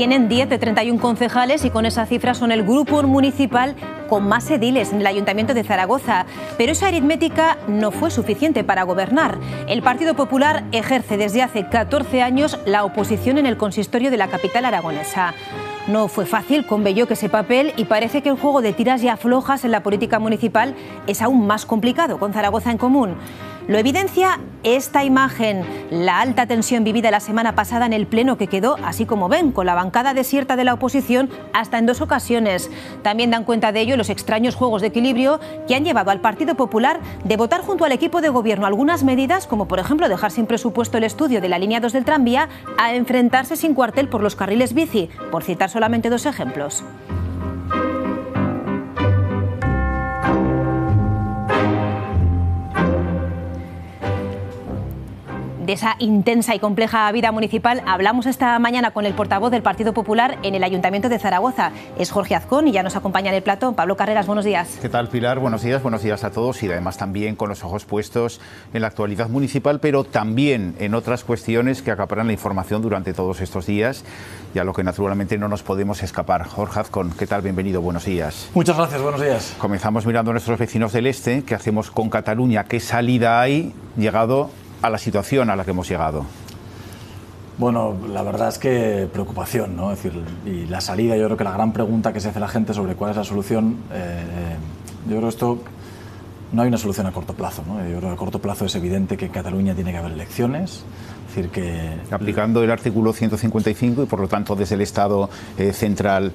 Tienen 10 de 31 concejales y con esa cifra son el grupo municipal con más ediles en el Ayuntamiento de Zaragoza. Pero esa aritmética no fue suficiente para gobernar. El Partido Popular ejerce desde hace 14 años la oposición en el consistorio de la capital aragonesa. No fue fácil con Belloque ese papel y parece que el juego de tiras y aflojas en la política municipal es aún más complicado con Zaragoza en Común. Lo evidencia esta imagen, la alta tensión vivida la semana pasada en el pleno que quedó, así como ven, con la bancada desierta de la oposición hasta en 2 ocasiones. También dan cuenta de ello los extraños juegos de equilibrio que han llevado al Partido Popular de votar junto al equipo de gobierno algunas medidas, como por ejemplo dejar sin presupuesto el estudio de la línea 2 del tranvía, a enfrentarse sin cuartel por los carriles bici, por citar solamente 2 ejemplos. De esa intensa y compleja vida municipal hablamos esta mañana con el portavoz del Partido Popular en el Ayuntamiento de Zaragoza. Es Jorge Azcón y ya nos acompaña en el plató. Pablo Carreras, buenos días. ¿Qué tal, Pilar? Buenos días a todos y además también con los ojos puestos en la actualidad municipal, pero también en otras cuestiones que acaparan la información durante todos estos días y a lo que naturalmente no nos podemos escapar. Jorge Azcón, ¿qué tal? Bienvenido, buenos días. Muchas gracias, buenos días. Comenzamos mirando a nuestros vecinos del este. ¿Qué hacemos con Cataluña? ¿Qué salida hay llegado a la situación a la que hemos llegado? Bueno, la verdad es que preocupación, ¿no? Es decir, y la salida, yo creo que la gran pregunta que se hace la gente sobre cuál es la solución, yo creo que esto no hay una solución a corto plazo, ¿no? Yo creo que a corto plazo es evidente que en Cataluña tiene que haber elecciones. Es decir, que aplicando el artículo 155 y por lo tanto desde el Estado central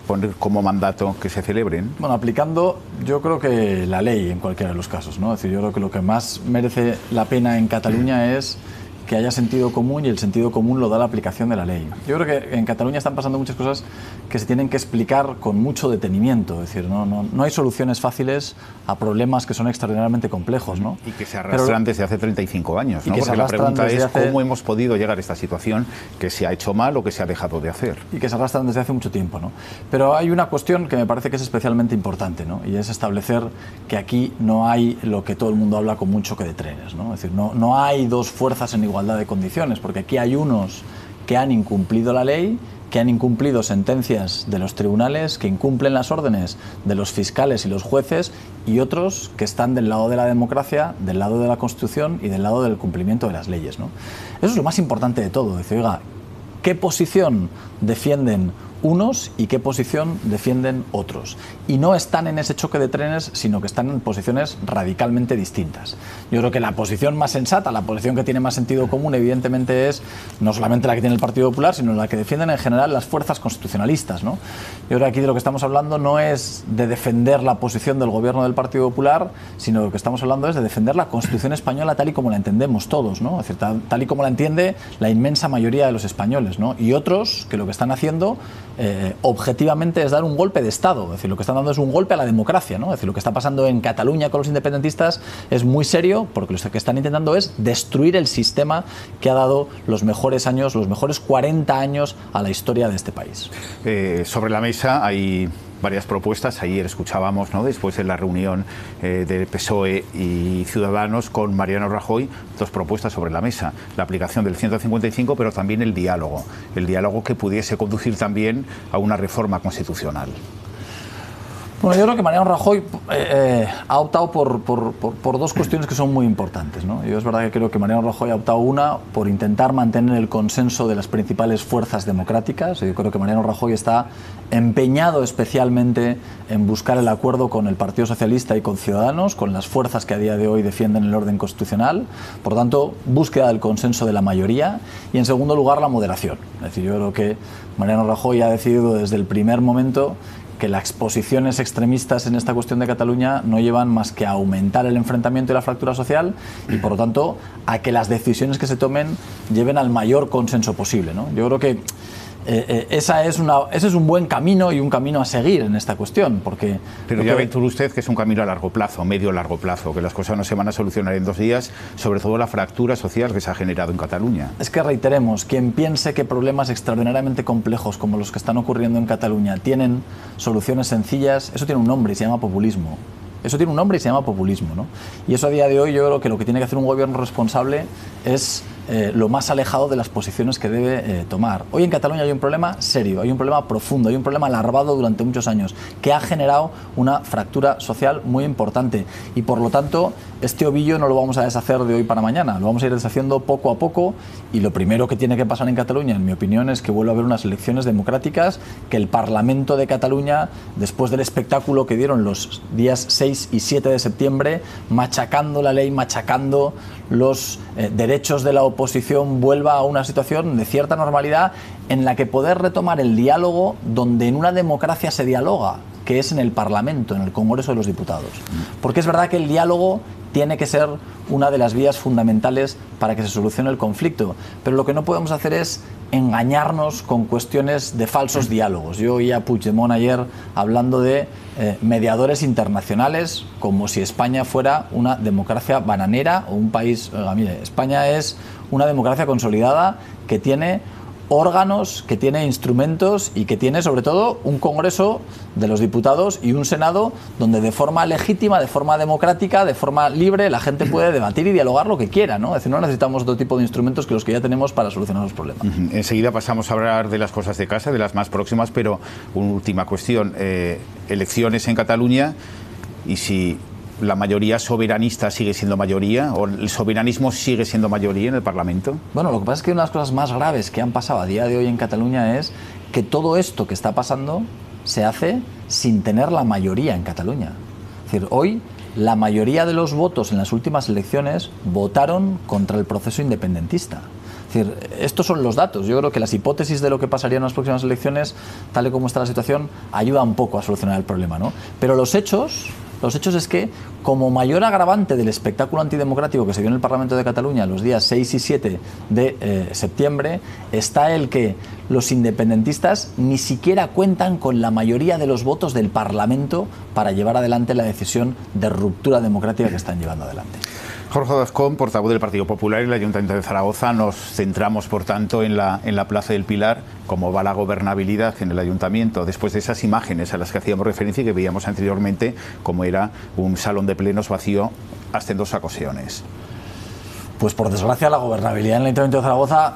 poner como mandato que se celebren. Bueno, aplicando yo creo que la ley en cualquiera de los casos, ¿no? Es decir, yo creo que lo que más merece la pena en Cataluña es que haya sentido común y el sentido común lo da la aplicación de la ley. Yo creo que en Cataluña están pasando muchas cosas que se tienen que explicar con mucho detenimiento, es decir, no hay soluciones fáciles a problemas que son extraordinariamente complejos, ¿no? Y que se arrastran desde hace 35 años, ¿no? Porque la pregunta es cómo hemos podido llegar a esta situación, que se ha hecho mal o que se ha dejado de hacer. Y que se arrastran desde hace mucho tiempo, ¿no? Pero hay una cuestión que me parece que es especialmente importante, ¿no? Y es establecer que aquí no hay lo que todo el mundo habla con mucho choque de trenes, ¿no? Es decir, no hay dos fuerzas en igualdad de condiciones, porque aquí hay unos que han incumplido la ley, que han incumplido sentencias de los tribunales, que incumplen las órdenes de los fiscales y los jueces, y otros que están del lado de la democracia, del lado de la Constitución y del lado del cumplimiento de las leyes, ¿no? Eso es lo más importante de todo. Decir, oiga, ¿qué posición defienden unos y qué posición defienden otros? Y no están en ese choque de trenes, sino que están en posiciones radicalmente distintas. Yo creo que la posición más sensata, la posición que tiene más sentido común, evidentemente es no solamente la que tiene el Partido Popular, sino la que defienden en general las fuerzas constitucionalistas, ¿no? Yo creo que aquí de lo que estamos hablando no es de defender la posición del gobierno del Partido Popular, sino de lo que estamos hablando es de defender la Constitución española tal y como la entendemos todos, ¿no? Es decir, tal y como la entiende la inmensa mayoría de los españoles, ¿no? Y otros que lo que están haciendo objetivamente es dar un golpe de Estado, es decir, lo que están dando es un golpe a la democracia, ¿no? Es decir, lo que está pasando en Cataluña con los independentistas es muy serio, porque lo que están intentando es destruir el sistema que ha dado los mejores años, los mejores 40 años a la historia de este país. Sobre la mesa hay varias propuestas. Ayer escuchábamos, ¿no?, después de la reunión de PSOE y Ciudadanos con Mariano Rajoy, 2 propuestas sobre la mesa: la aplicación del 155, pero también el diálogo que pudiese conducir también a una reforma constitucional. Bueno, yo creo que Mariano Rajoy ha optado por 2 cuestiones que son muy importantes, ¿no? Yo es verdad que creo que Mariano Rajoy ha optado, una, por intentar mantener el consenso de las principales fuerzas democráticas. Yo creo que Mariano Rajoy está empeñado especialmente en buscar el acuerdo con el Partido Socialista y con Ciudadanos, con las fuerzas que a día de hoy defienden el orden constitucional. Por tanto, búsqueda del consenso de la mayoría y, en segundo lugar, la moderación. Es decir, yo creo que Mariano Rajoy ha decidido desde el primer momento que las posiciones extremistas en esta cuestión de Cataluña no llevan más que a aumentar el enfrentamiento y la fractura social y, por lo tanto, a que las decisiones que se tomen lleven al mayor consenso posible, ¿no? Yo creo que ese es un buen camino y un camino a seguir en esta cuestión, porque... Pero ya ve usted que es un camino a largo plazo, medio-largo plazo, que las cosas no se van a solucionar en 2 días, sobre todo la fractura social que se ha generado en Cataluña. Es que, reiteremos, quien piense que problemas extraordinariamente complejos como los que están ocurriendo en Cataluña tienen soluciones sencillas, eso tiene un nombre y se llama populismo. Eso tiene un nombre y se llama populismo, ¿no? Y eso a día de hoy yo creo que lo que tiene que hacer un gobierno responsable es lo más alejado de las posiciones que debe tomar. Hoy en Cataluña hay un problema serio, hay un problema profundo, hay un problema larvado durante muchos años que ha generado una fractura social muy importante y por lo tanto este ovillo no lo vamos a deshacer de hoy para mañana, lo vamos a ir deshaciendo poco a poco y lo primero que tiene que pasar en Cataluña, en mi opinión, es que vuelva a haber unas elecciones democráticas, que el Parlamento de Cataluña, después del espectáculo que dieron los días 6 y 7 de septiembre, machacando la ley, machacando los derechos de la oposición, vuelva a una situación de cierta normalidad en la que poder retomar el diálogo donde en una democracia se dialoga, que es en el Parlamento, en el Congreso de los Diputados. Porque es verdad que el diálogo tiene que ser una de las vías fundamentales para que se solucione el conflicto, pero lo que no podemos hacer es engañarnos con cuestiones de falsos diálogos. Yo oí a Puigdemont ayer hablando de mediadores internacionales como si España fuera una democracia bananera o un país... mire, España es una democracia consolidada que tiene órganos, que tiene instrumentos y que tiene sobre todo un Congreso de los Diputados y un Senado donde de forma legítima, de forma democrática, de forma libre, la gente puede debatir y dialogar lo que quiera, ¿no? Es decir, no necesitamos otro tipo de instrumentos que los que ya tenemos para solucionar los problemas. Enseguida pasamos a hablar de las cosas de casa, de las más próximas, pero una última cuestión. Elecciones en Cataluña y si la mayoría soberanista sigue siendo mayoría o el soberanismo sigue siendo mayoría en el Parlamento. Bueno, lo que pasa es que una de las cosas más graves que han pasado a día de hoy en Cataluña es que todo esto que está pasando se hace sin tener la mayoría en Cataluña. Es decir, hoy la mayoría de los votos en las últimas elecciones votaron contra el proceso independentista. Es decir, estos son los datos. Yo creo que las hipótesis de lo que pasaría en las próximas elecciones, tal y como está la situación, ayudan un poco a solucionar el problema, ¿no? Pero los hechos es que, como mayor agravante del espectáculo antidemocrático que se dio en el Parlamento de Cataluña los días 6 y 7 de septiembre, está el que los independentistas ni siquiera cuentan con la mayoría de los votos del Parlamento para llevar adelante la decisión de ruptura democrática que están llevando adelante. Jorge Gascón, portavoz del Partido Popular en el Ayuntamiento de Zaragoza. Nos centramos, por tanto, en la Plaza del Pilar. ¿Cómo va la gobernabilidad en el Ayuntamiento? Después de esas imágenes a las que hacíamos referencia y que veíamos anteriormente, como era un salón de plenos vacío hasta en 2 ocasiones. Pues por desgracia la gobernabilidad en el Ayuntamiento de Zaragoza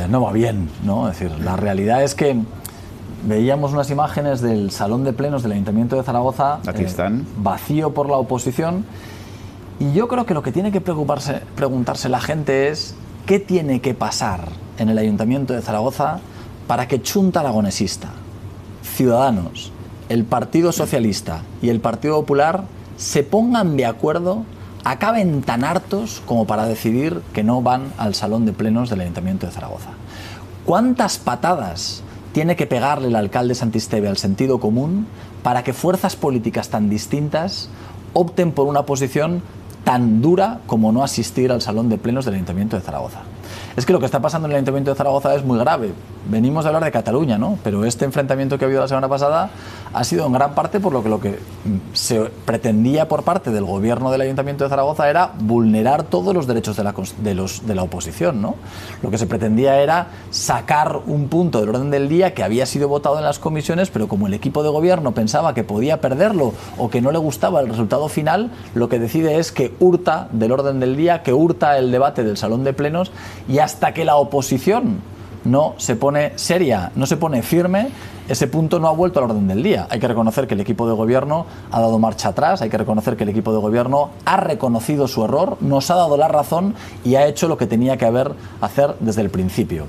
no va bien, ¿no? Es decir, la realidad es que veíamos unas imágenes del salón de plenos del Ayuntamiento de Zaragoza vacío por la oposición. Y yo creo que lo que tiene que preguntarse la gente es qué tiene que pasar en el Ayuntamiento de Zaragoza para que Chunta Aragonesista, Ciudadanos, el Partido Socialista y el Partido Popular se pongan de acuerdo, acaben tan hartos como para decidir que no van al salón de plenos del Ayuntamiento de Zaragoza. ¿Cuántas patadas tiene que pegarle el alcalde Santisteve al sentido común para que fuerzas políticas tan distintas opten por una posición tan dura como no asistir al salón de plenos del Ayuntamiento de Zaragoza? Es que lo que está pasando en el Ayuntamiento de Zaragoza es muy grave. Venimos a hablar de Cataluña, ¿no? Pero este enfrentamiento que ha habido la semana pasada ha sido en gran parte por lo que se pretendía por parte del gobierno del Ayuntamiento de Zaragoza era vulnerar todos los derechos de la oposición, ¿no? Lo que se pretendía era sacar un punto del orden del día que había sido votado en las comisiones, pero como el equipo de gobierno pensaba que podía perderlo o que no le gustaba el resultado final, lo que decide es que hurta del orden del día, que hurta el debate del salón de plenos, y hasta que la oposición no se pone seria, no se pone firme, ese punto no ha vuelto al orden del día. Hay que reconocer que el equipo de gobierno ha dado marcha atrás, hay que reconocer que el equipo de gobierno ha reconocido su error, nos ha dado la razón y ha hecho lo que tenía que hacer desde el principio.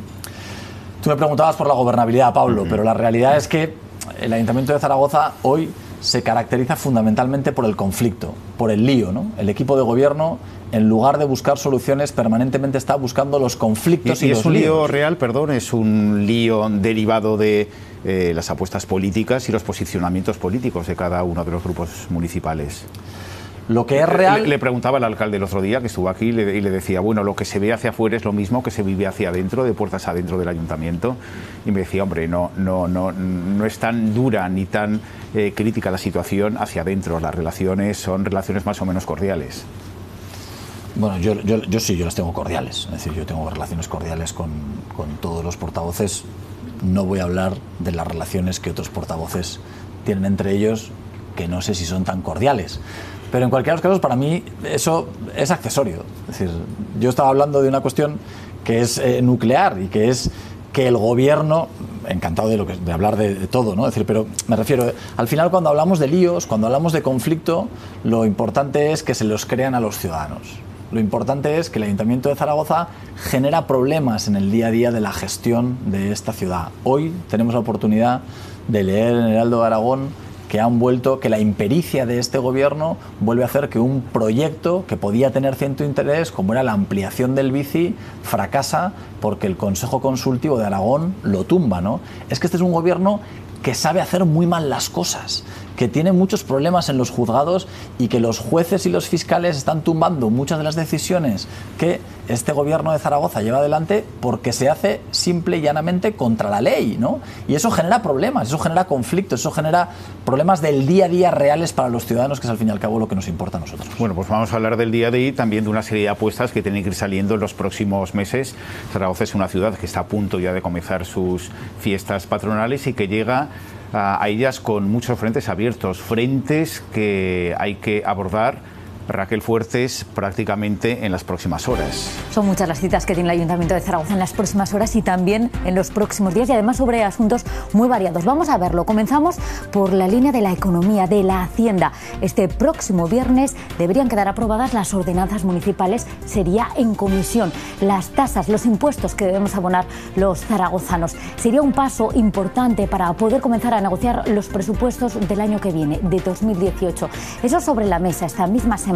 Tú me preguntabas por la gobernabilidad, Pablo, pero la realidad es que el Ayuntamiento de Zaragoza hoy se caracteriza fundamentalmente por el conflicto, por el lío, ¿no? El equipo de gobierno, en lugar de buscar soluciones, permanentemente está buscando los conflictos y los líos. ¿Es un lío real, perdón? ¿Es un lío derivado de las apuestas políticas y los posicionamientos políticos de cada uno de los grupos municipales? Lo que es real... Le preguntaba al alcalde el otro día, que estuvo aquí, y le decía, bueno, lo que se ve hacia afuera es lo mismo que se vive hacia adentro, de puertas adentro del ayuntamiento. Y me decía, hombre, no es tan dura ni tan crítica la situación hacia adentro. Las relaciones son relaciones más o menos cordiales. Bueno, yo sí, yo las tengo cordiales. Es decir, yo tengo relaciones cordiales con todos los portavoces. No voy a hablar de las relaciones que otros portavoces tienen entre ellos, que no sé si son tan cordiales. Pero en cualquier caso, para mí eso es accesorio. Es decir, yo estaba hablando de una cuestión que es nuclear y que es que el gobierno, encantado de hablar de todo, ¿no? Es decir, pero me refiero, al final cuando hablamos de líos, cuando hablamos de conflicto, lo importante es que se los crean a los ciudadanos. Lo importante es que el Ayuntamiento de Zaragoza genera problemas en el día a día de la gestión de esta ciudad. Hoy tenemos la oportunidad de leer en el Heraldo de Aragón que la impericia de este gobierno vuelve a hacer que un proyecto que podía tener cierto interés, como era la ampliación del bici, fracasa porque el Consejo Consultivo de Aragón lo tumba, ¿no? Es que este es un gobierno que sabe hacer muy mal las cosas, que tiene muchos problemas en los juzgados y que los jueces y los fiscales están tumbando muchas de las decisiones que este gobierno de Zaragoza lleva adelante porque se hace simple y llanamente contra la ley, ¿no? Y eso genera problemas, eso genera conflictos, eso genera problemas del día a día reales para los ciudadanos, que es al fin y al cabo lo que nos importa a nosotros. Bueno, pues vamos a hablar del día a día y también de una serie de apuestas que tienen que ir saliendo en los próximos meses. Zaragoza es una ciudad que está a punto ya de comenzar sus fiestas patronales y que llega a ellas con muchos frentes abiertos, frentes que hay que abordar, Raquel Fuertes, prácticamente en las próximas horas. Son muchas las citas que tiene el Ayuntamiento de Zaragoza en las próximas horas y también en los próximos días, y además sobre asuntos muy variados. Vamos a verlo. Comenzamos por la línea de la economía, de la Hacienda. Este próximo viernes deberían quedar aprobadas las ordenanzas municipales, sería en comisión. Las tasas, los impuestos que debemos abonar los zaragozanos. Sería un paso importante para poder comenzar a negociar los presupuestos del año que viene, de 2018. Eso sobre la mesa esta misma semana.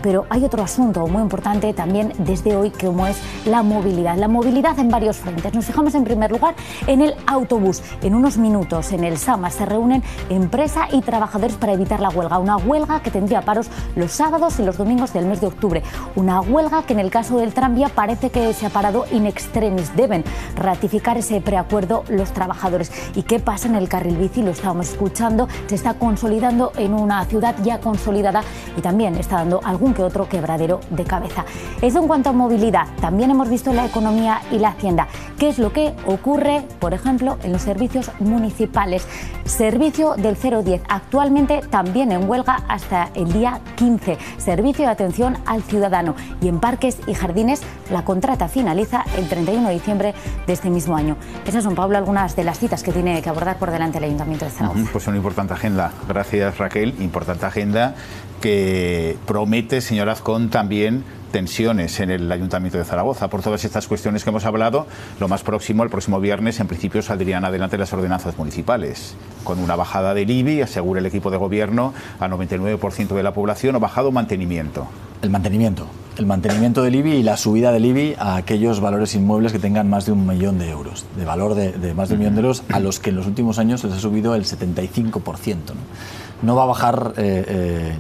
Pero hay otro asunto muy importante también desde hoy, como es la movilidad. La movilidad en varios frentes. Nos fijamos en primer lugar en el autobús. En unos minutos en el SAMA se reúnen empresa y trabajadores para evitar la huelga. Una huelga que tendría paros los sábados y los domingos del mes de octubre. Una huelga que en el caso del tranvía parece que se ha parado in extremis. Deben ratificar ese preacuerdo los trabajadores. ¿Y qué pasa en el carril bici? Lo estábamos escuchando. Se está consolidando en una ciudad ya consolidada y también está dando algún que otro quebradero de cabeza. Eso en cuanto a movilidad. También hemos visto la economía y la Hacienda. ¿Qué es lo que ocurre, por ejemplo, en los servicios municipales? Servicio del 010, actualmente también en huelga hasta el día 15. Servicio de atención al ciudadano. Y en parques y jardines la contrata finaliza el 31 de diciembre de este mismo año. Esas son, Pablo, algunas de las citas que tiene que abordar por delante el Ayuntamiento de Zaragoza. Pues una importante agenda. Gracias, Raquel. Importante agenda que promete, señor Azcón, también tensiones en el Ayuntamiento de Zaragoza. Por todas estas cuestiones que hemos hablado, lo más próximo, el próximo viernes, en principio saldrían adelante las ordenanzas municipales, con una bajada del IBI, asegura el equipo de gobierno, a 99% de la población, o bajado mantenimiento. El mantenimiento del IBI y la subida del IBI a aquellos valores inmuebles que tengan más de 1 millón de euros, de valor de más de 1 millón de euros, a los que en los últimos años les ha subido el 75%, ¿no? No va a bajar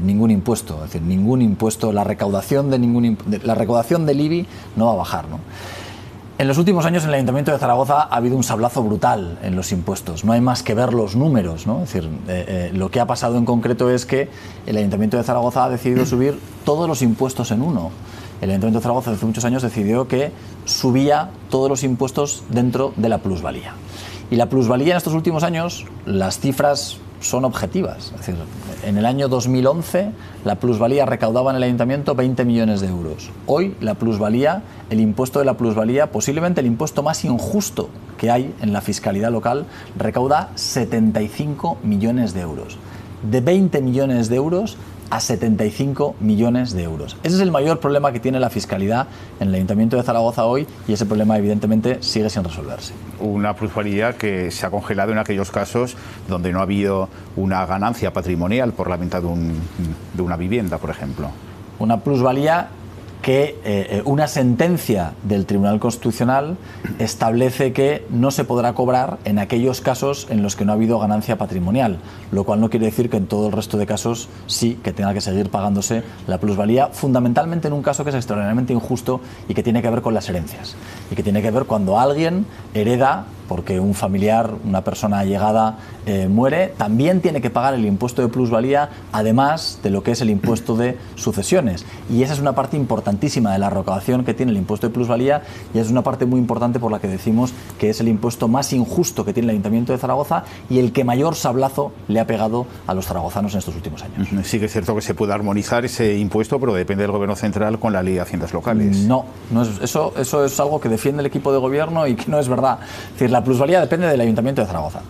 ningún impuesto, es decir, ningún impuesto, la recaudación del IBI no va a bajar, ¿no? En los últimos años en el Ayuntamiento de Zaragoza ha habido un sablazo brutal en los impuestos. No hay más que ver los números, ¿no? Es decir, lo que ha pasado en concreto es que el Ayuntamiento de Zaragoza ha decidido subir todos los impuestos en uno. El Ayuntamiento de Zaragoza hace muchos años decidió que subía todos los impuestos dentro de la plusvalía. Y la plusvalía en estos últimos años, las cifras son objetivas. Es decir, en el año 2011 la plusvalía recaudaba en el ayuntamiento 20 millones de euros. Hoy la plusvalía, el impuesto de la plusvalía, posiblemente el impuesto más injusto que hay en la fiscalidad local, recauda 75 millones de euros. De 20 millones de euros a 75 millones de euros. Ese es el mayor problema que tiene la fiscalidad en el Ayuntamiento de Zaragoza hoy, y ese problema evidentemente sigue sin resolverse. Una plusvalía que se ha congelado en aquellos casos donde no ha habido una ganancia patrimonial por la venta de una vivienda, por ejemplo. Una plusvalía que una sentencia del Tribunal Constitucional establece que no se podrá cobrar en aquellos casos en los que no ha habido ganancia patrimonial, lo cual no quiere decir que en todo el resto de casos sí que tenga que seguir pagándose la plusvalía, fundamentalmente en un caso que es extraordinariamente injusto y que tiene que ver con las herencias, y que tiene que ver cuando alguien hereda porque un familiar, una persona allegada muere, también tiene que pagar el impuesto de plusvalía, además de lo que es el impuesto de sucesiones. Y esa es una parte importantísima de la recaudación que tiene el impuesto de plusvalía, y es una parte muy importante por la que decimos que es el impuesto más injusto que tiene el Ayuntamiento de Zaragoza y el que mayor sablazo le ha pegado a los zaragozanos en estos últimos años. Sí que es cierto que se puede armonizar ese impuesto, pero depende del Gobierno central con la Ley de Haciendas Locales. No eso es algo que defiende el equipo de gobierno y que no es verdad. Es decir, la plusvalía depende del Ayuntamiento de Zaragoza.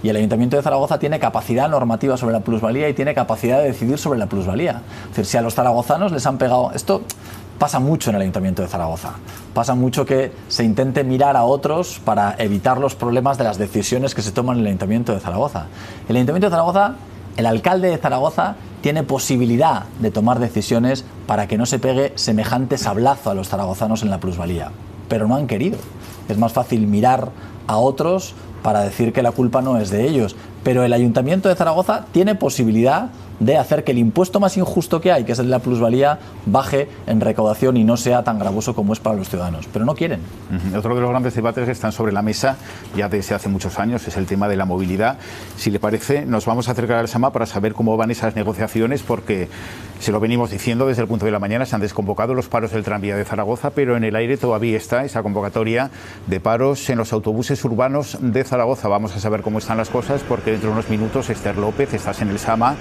Y el Ayuntamiento de Zaragoza tiene capacidad normativa sobre la plusvalía y tiene capacidad de decidir sobre la plusvalía. Es decir, si a los zaragozanos les han pegado... Esto pasa mucho en el Ayuntamiento de Zaragoza. Pasa mucho que se intente mirar a otros para evitar los problemas de las decisiones que se toman en el Ayuntamiento de Zaragoza. El Ayuntamiento de Zaragoza, el alcalde de Zaragoza, tiene posibilidad de tomar decisiones para que no se pegue semejante sablazo a los zaragozanos en la plusvalía. Pero no han querido. Es más fácil mirar a otros para decir que la culpa no es de ellos. Pero el Ayuntamiento de Zaragoza tiene posibilidad de hacer que el impuesto más injusto que hay, que es el de la plusvalía, baje en recaudación y no sea tan gravoso como es para los ciudadanos. Pero no quieren. Otro de los grandes debates que están sobre la mesa ya desde hace muchos años es el tema de la movilidad. Si le parece, nos vamos a acercar al SAMA para saber cómo van esas negociaciones, porque se lo venimos diciendo desde el punto de la mañana, se han desconvocado los paros del tranvía de Zaragoza, pero en el aire todavía está esa convocatoria de paros en los autobuses urbanos de Zaragoza. Vamos a saber cómo están las cosas, porque dentro de unos minutos, Esther López, estás en el SAMA,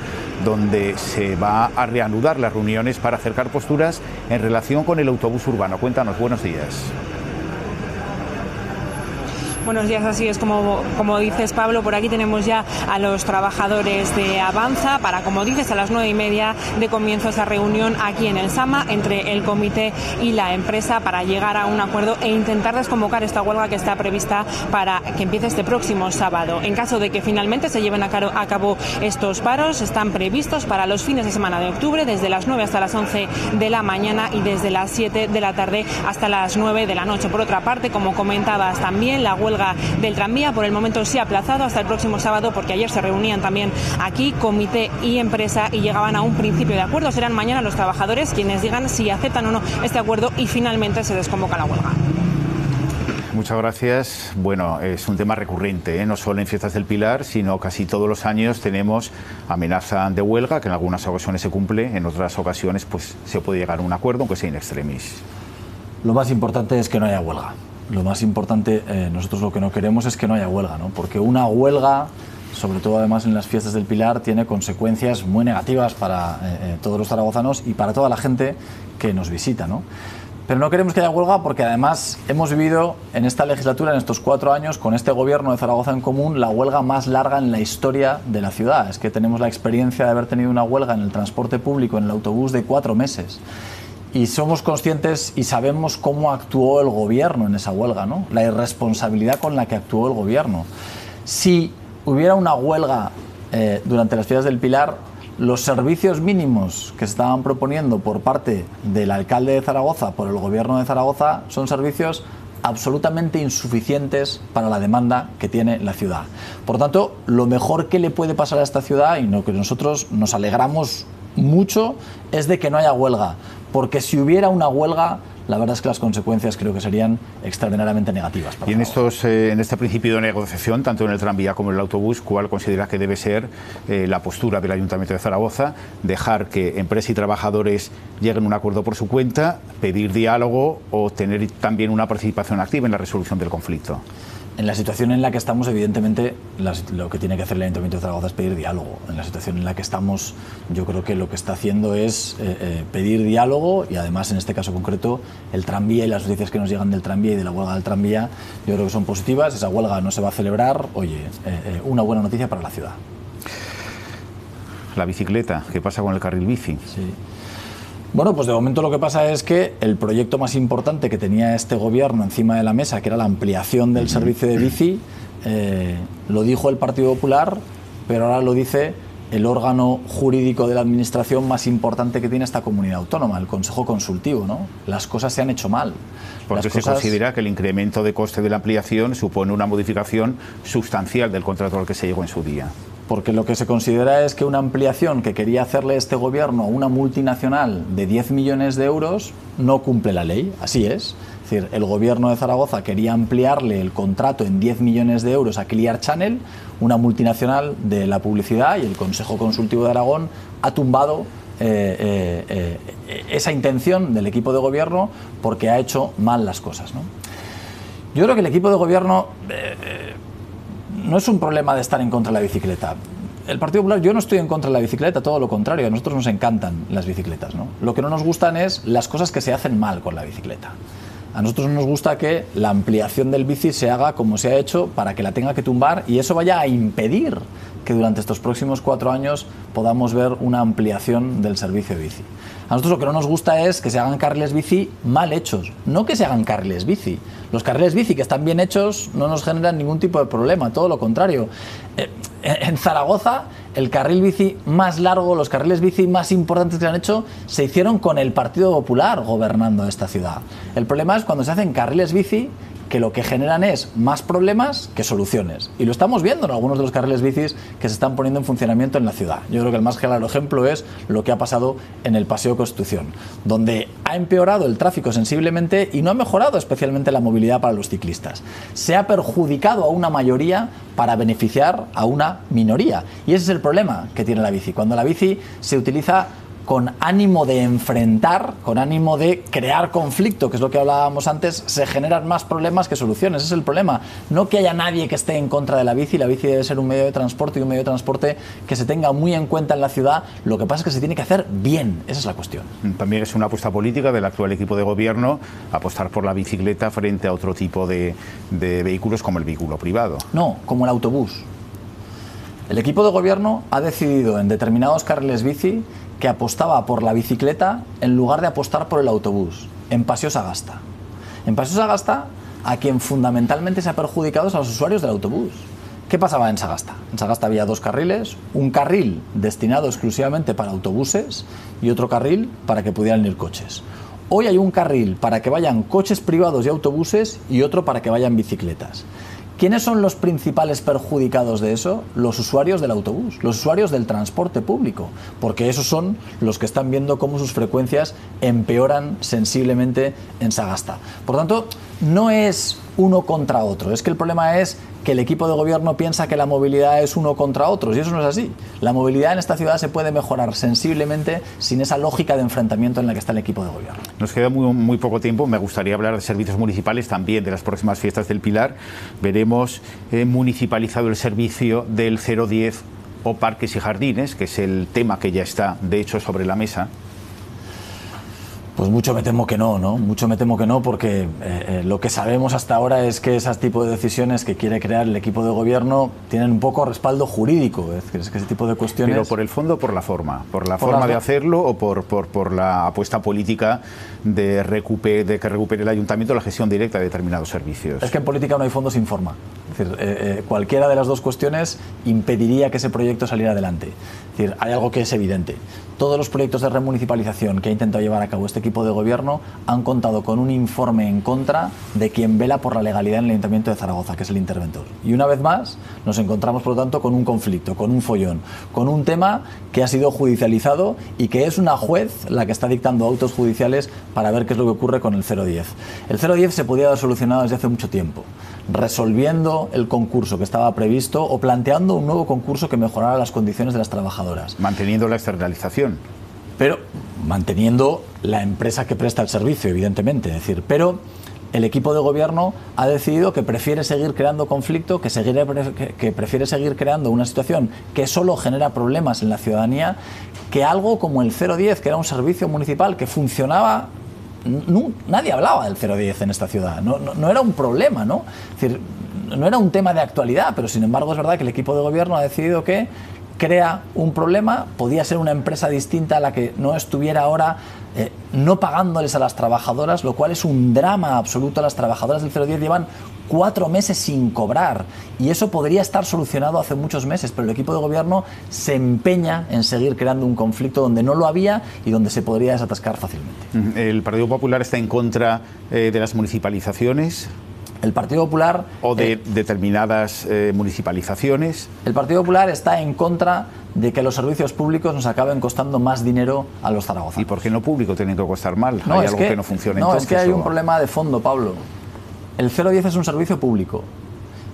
donde se va a reanudar las reuniones para acercar posturas en relación con el autobús urbano. Cuéntanos, buenos días. Buenos días, así es como dices, Pablo. Por aquí tenemos ya a los trabajadores de Avanza para, como dices, a las 9:30 de comienzo esa reunión aquí en el SAMA entre el comité y la empresa para llegar a un acuerdo e intentar desconvocar esta huelga que está prevista para que empiece este próximo sábado. En caso de que finalmente se lleven a cabo estos paros, están previstos para los fines de semana de octubre, desde las 9 hasta las 11 de la mañana y desde las 7 de la tarde hasta las 9 de la noche. Por otra parte, como comentabas también, la huelga del tranvía por el momento se ha aplazado hasta el próximo sábado, porque ayer se reunían también aquí comité y empresa y llegaban a un principio de acuerdo. Serán mañana los trabajadores quienes digan si aceptan o no este acuerdo y finalmente se desconvoca la huelga. Muchas gracias. Bueno, es un tema recurrente, no solo en Fiestas del Pilar, sino casi todos los años tenemos amenaza de huelga, que en algunas ocasiones se cumple, en otras ocasiones pues se puede llegar a un acuerdo, aunque sea in extremis. Lo más importante es que no haya huelga. Lo más importante, nosotros lo que no queremos es que no haya huelga, ¿no? Porque una huelga, sobre todo además en las Fiestas del Pilar, tiene consecuencias muy negativas para todos los zaragozanos y para toda la gente que nos visita, ¿no? Pero no queremos que haya huelga porque además hemos vivido en esta legislatura, en estos 4 años, con este gobierno de Zaragoza en Común, la huelga más larga en la historia de la ciudad. Es que tenemos la experiencia de haber tenido una huelga en el transporte público, en el autobús, de 4 meses. Y somos conscientes y sabemos cómo actuó el gobierno en esa huelga, ¿no? La irresponsabilidad con la que actuó el gobierno. Si hubiera una huelga durante las Fiestas del Pilar, los servicios mínimos que se estaban proponiendo por parte del alcalde de Zaragoza, por el gobierno de Zaragoza, son servicios absolutamente insuficientes para la demanda que tiene la ciudad. Por tanto, lo mejor que le puede pasar a esta ciudad, y lo que nosotros nos alegramos mucho, es de que no haya huelga. Porque si hubiera una huelga, la verdad es que las consecuencias creo que serían extraordinariamente negativas. Y en este principio de negociación, tanto en el tranvía como en el autobús, ¿cuál considera que debe ser la postura del Ayuntamiento de Zaragoza? Dejar que empresa y trabajadores lleguen a un acuerdo por su cuenta, pedir diálogo o tener también una participación activa en la resolución del conflicto. En la situación en la que estamos, evidentemente, lo que tiene que hacer el Ayuntamiento de Zaragoza es pedir diálogo. En la situación en la que estamos, yo creo que lo que está haciendo es pedir diálogo y, además, en este caso concreto, el tranvía y las noticias que nos llegan del tranvía y de la huelga del tranvía, yo creo que son positivas. Esa huelga no se va a celebrar. Oye, una buena noticia para la ciudad. La bicicleta, ¿qué pasa con el carril bici? Sí. Bueno, pues de momento lo que pasa es que el proyecto más importante que tenía este gobierno encima de la mesa, que era la ampliación del servicio de bici, lo dijo el Partido Popular, pero ahora lo dice el órgano jurídico de la administración más importante que tiene esta comunidad autónoma, el Consejo Consultivo, ¿no? Las cosas se han hecho mal. Porque se considera que el incremento de coste de la ampliación supone una modificación sustancial del contrato al que se llegó en su día. porque lo que se considera es que una ampliación que quería hacerle este gobierno a una multinacional de 10 millones de euros no cumple la ley, así es. Es decir, el gobierno de Zaragoza quería ampliarle el contrato en 10 millones de euros a Clear Channel, una multinacional de la publicidad, y el Consejo Consultivo de Aragón ha tumbado esa intención del equipo de gobierno porque ha hecho mal las cosas, ¿no? Yo creo que el equipo de gobierno no es un problema de estar en contra de la bicicleta. El Partido Popular, yo no estoy en contra de la bicicleta, todo lo contrario, a nosotros nos encantan las bicicletas, ¿no? Lo que no nos gustan es las cosas que se hacen mal con la bicicleta. A nosotros nos gusta que la ampliación del bici se haga como se ha hecho para que la tenga que tumbar y eso vaya a impedir que durante estos próximos 4 años podamos ver una ampliación del servicio de bici. A nosotros lo que no nos gusta es que se hagan carriles bici mal hechos, no que se hagan carriles bici. Los carriles bici que están bien hechos no nos generan ningún tipo de problema, todo lo contrario. En Zaragoza, el carril bici más largo, los carriles bici más importantes que se han hecho, se hicieron con el Partido Popular gobernando esta ciudad. El problema es cuando se hacen carriles bici que lo que generan es más problemas que soluciones. Y lo estamos viendo en algunos de los carriles bicis que se están poniendo en funcionamiento en la ciudad. Yo creo que el más claro ejemplo es lo que ha pasado en el Paseo Constitución, donde ha empeorado el tráfico sensiblemente y no ha mejorado especialmente la movilidad para los ciclistas. Se ha perjudicado a una mayoría para beneficiar a una minoría. Y ese es el problema que tiene la bici. Cuando la bici se utiliza con ánimo de enfrentar, con ánimo de crear conflicto, que es lo que hablábamos antes, se generan más problemas que soluciones. Ese es el problema. No que haya nadie que esté en contra de la bici debe ser un medio de transporte y un medio de transporte que se tenga muy en cuenta en la ciudad. Lo que pasa es que se tiene que hacer bien. Esa es la cuestión. También es una apuesta política del actual equipo de gobierno apostar por la bicicleta frente a otro tipo de vehículos como el vehículo privado. No, como el autobús. El equipo de gobierno ha decidido en determinados carriles bici que apostaba por la bicicleta en lugar de apostar por el autobús, en Paseo Sagasta. En Paseo Sagasta, a quien fundamentalmente se ha perjudicado es a los usuarios del autobús. ¿Qué pasaba en Sagasta? En Sagasta había 2 carriles, un carril destinado exclusivamente para autobuses y otro carril para que pudieran ir coches. Hoy hay un carril para que vayan coches privados y autobuses y otro para que vayan bicicletas. ¿Quiénes son los principales perjudicados de eso? Los usuarios del autobús, los usuarios del transporte público, porque esos son los que están viendo cómo sus frecuencias empeoran sensiblemente en Sagasta. Por tanto, no es uno contra otro, es que el problema es que el equipo de gobierno piensa que la movilidad es uno contra otros y eso no es así. La movilidad en esta ciudad se puede mejorar sensiblemente sin esa lógica de enfrentamiento en la que está el equipo de gobierno. Nos queda muy poco tiempo, me gustaría hablar de servicios municipales también, de las próximas fiestas del Pilar. Veremos municipalizado el servicio del 010 o parques y jardines, que es el tema que ya está de hecho sobre la mesa. Pues mucho me temo que no, ¿no? Mucho me temo que no, porque lo que sabemos hasta ahora es que ese tipo de decisiones que quiere crear el equipo de gobierno tienen un poco respaldo jurídico. Es que ese tipo de cuestiones... ¿Pero por el fondo o por la forma? ¿Por la forma de hacerlo o por la apuesta política de que recupere el ayuntamiento la gestión directa de determinados servicios? Es que en política no hay fondo sin forma. Es decir, cualquiera de las dos cuestiones impediría que ese proyecto saliera adelante. Es decir, hay algo que es evidente. Todos los proyectos de remunicipalización que ha intentado llevar a cabo este equipo de gobierno han contado con un informe en contra de quien vela por la legalidad en el Ayuntamiento de Zaragoza, que es el interventor. Y una vez más nos encontramos, por lo tanto, con un conflicto, con un follón, con un tema que ha sido judicializado y que es una juez la que está dictando autos judiciales para ver qué es lo que ocurre con el 010. El 010 se podía haber solucionado desde hace mucho tiempo, resolviendo el concurso que estaba previsto o planteando un nuevo concurso que mejorara las condiciones de las trabajadoras. Manteniendo la externalización. Pero manteniendo la empresa que presta el servicio, evidentemente. Es decir, pero el equipo de gobierno ha decidido que prefiere seguir creando conflicto, que prefiere seguir creando una situación que solo genera problemas en la ciudadanía, que algo como el 010, que era un servicio municipal que funcionaba. Nadie hablaba del 010 en esta ciudad, no era un problema, ¿no? Es decir, no era un tema de actualidad, pero sin embargo es verdad que el equipo de gobierno ha decidido que crea un problema, podía ser una empresa distinta a la que no estuviera ahora no pagándoles a las trabajadoras, lo cual es un drama absoluto. Las trabajadoras del 010 llevan 4 meses sin cobrar y eso podría estar solucionado hace muchos meses, pero el equipo de gobierno se empeña en seguir creando un conflicto donde no lo había y donde se podría desatascar fácilmente. ¿El Partido Popular está en contra de las municipalizaciones? El Partido Popular... O de determinadas municipalizaciones. El Partido Popular está en contra de que los servicios públicos nos acaben costando más dinero a los zaragozanos. ¿Y por qué no público tienen que costar mal? No, ¿Hay algo que no funciona no, entonces? Es que hay un problema de fondo, Pablo. El 010 es un servicio público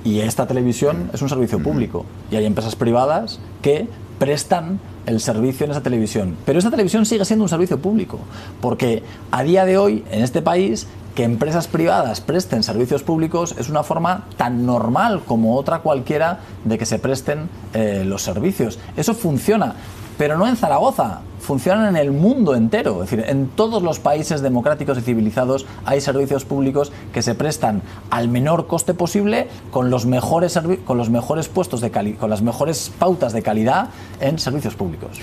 y esta televisión es un servicio público y hay empresas privadas que prestan el servicio en esa televisión. Pero esta televisión sigue siendo un servicio público porque a día de hoy en este país que empresas privadas presten servicios públicos es una forma tan normal como otra cualquiera de que se presten los servicios. Eso funciona, pero no en Zaragoza, funcionan en el mundo entero. Es decir, en todos los países democráticos y civilizados hay servicios públicos que se prestan al menor coste posible con los mejores puestos con las mejores pautas de calidad en servicios públicos.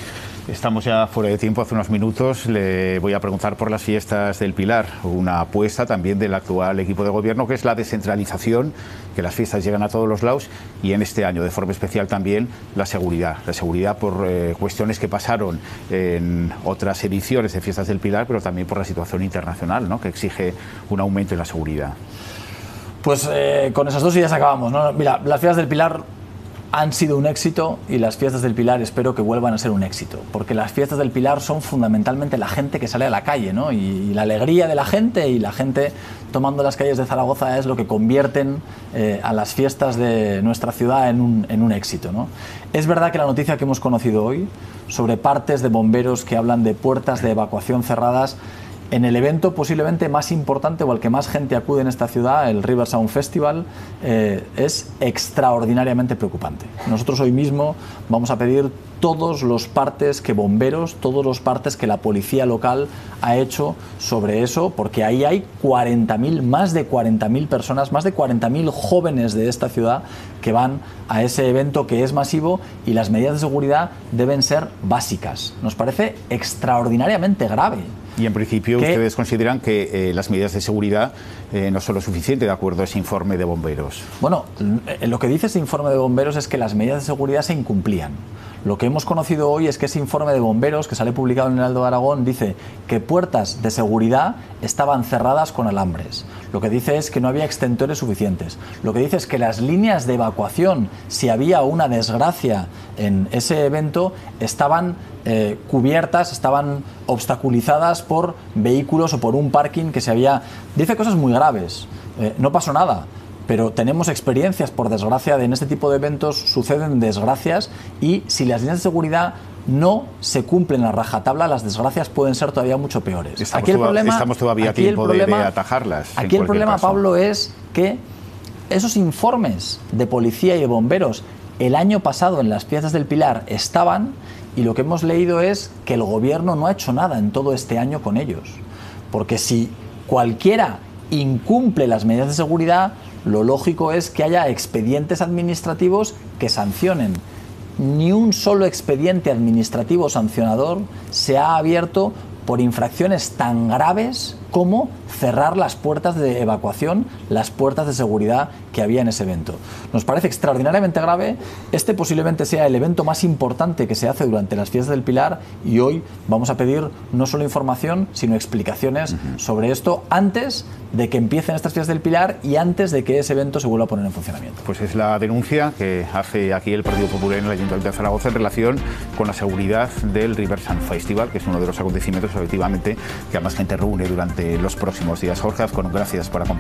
Estamos ya fuera de tiempo. Hace unos minutos le voy a preguntar por las fiestas del Pilar, una apuesta también del actual equipo de gobierno, que es la descentralización, que las fiestas llegan a todos los lados, y en este año de forma especial también la seguridad por cuestiones que pasaron en otras ediciones de fiestas del Pilar, pero también por la situación internacional, ¿no?, que exige un aumento en la seguridad. Pues con esas dos ideas acabamos, ¿no? Mira, las fiestas del Pilar han sido un éxito y las fiestas del Pilar espero que vuelvan a ser un éxito, porque las fiestas del Pilar son fundamentalmente la gente que sale a la calle, ¿no? Y la alegría de la gente, y la gente tomando las calles de Zaragoza es lo que convierten a las fiestas de nuestra ciudad en un éxito, ¿no? Es verdad que la noticia que hemos conocido hoy sobre partes de bomberos que hablan de puertas de evacuación cerradas en el evento posiblemente más importante o al que más gente acude en esta ciudad, el River Sound Festival, es extraordinariamente preocupante. Nosotros hoy mismo vamos a pedir todos los partes que bomberos, todos los partes que la policía local ha hecho sobre eso, porque ahí hay 40.000, más de 40.000 personas, más de 40.000 jóvenes de esta ciudad que van a ese evento que es masivo, y las medidas de seguridad deben ser básicas. Nos parece extraordinariamente grave. Y en principio ustedes consideran que las medidas de seguridad no son lo suficiente, de acuerdo a ese informe de bomberos. Bueno, lo que dice ese informe de bomberos es que las medidas de seguridad se incumplían. Lo que hemos conocido hoy es que ese informe de bomberos, que sale publicado en el Heraldo de Aragón, dice que puertas de seguridad estaban cerradas con alambres. Lo que dice es que no había extintores suficientes. Lo que dice es que las líneas de evacuación, si había una desgracia en ese evento, estaban cubiertas, estaban obstaculizadas por vehículos o por un parking que se había... Dice cosas muy graves. No pasó nada. Pero tenemos experiencias, por desgracia, en este tipo de eventos suceden desgracias, y si las líneas de seguridad no se cumplen a rajatabla, las desgracias pueden ser todavía mucho peores. Estamos todavía a tiempo de atajarlas. Aquí el problema, Pablo, es que esos informes de policía y de bomberos el año pasado en las fiestas del Pilar estaban, y lo que hemos leído es que el gobierno no ha hecho nada en todo este año con ellos. Porque si cualquiera incumple las medidas de seguridad, lo lógico es que haya expedientes administrativos que sancionen. Ni un solo expediente administrativo sancionador se ha abierto por infracciones tan graves como cerrar las puertas de evacuación, las puertas de seguridad que había en ese evento. Nos parece extraordinariamente grave. Este posiblemente sea el evento más importante que se hace durante las fiestas del Pilar, y hoy vamos a pedir no solo información, sino explicaciones sobre esto antes de que empiecen estas fiestas del Pilar y antes de que ese evento se vuelva a poner en funcionamiento. Pues es la denuncia que hace aquí el Partido Popular en el Ayuntamiento de Zaragoza en relación con la seguridad del River Sound Festival, que es uno de los acontecimientos efectivamente que a más gente reúne durante los próximos días. Jorge Azcón, gracias por acompañarnos.